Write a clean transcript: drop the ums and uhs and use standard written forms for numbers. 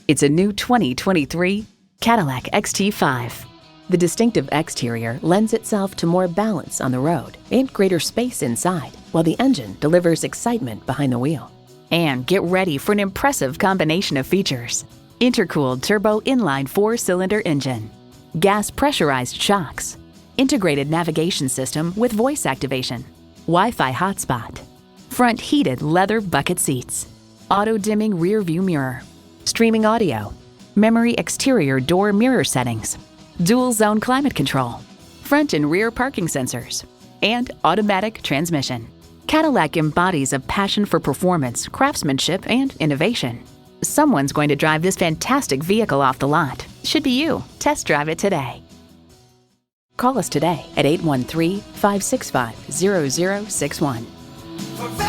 It's a new 2023 Cadillac XT5. The distinctive exterior lends itself to more balance on the road and greater space inside, while the engine delivers excitement behind the wheel. And get ready for an impressive combination of features: intercooled turbo inline 4-cylinder engine, gas pressurized shocks, integrated navigation system with voice activation, Wi-Fi hotspot, front heated leather bucket seats, auto-dimming rear view mirror, streaming audio, memory exterior door mirror settings, dual zone climate control, front and rear parking sensors, and automatic transmission. Cadillac embodies a passion for performance, craftsmanship, and innovation. Someone's going to drive this fantastic vehicle off the lot. Should be you. Test drive it today. Call us today at 813-565-0061.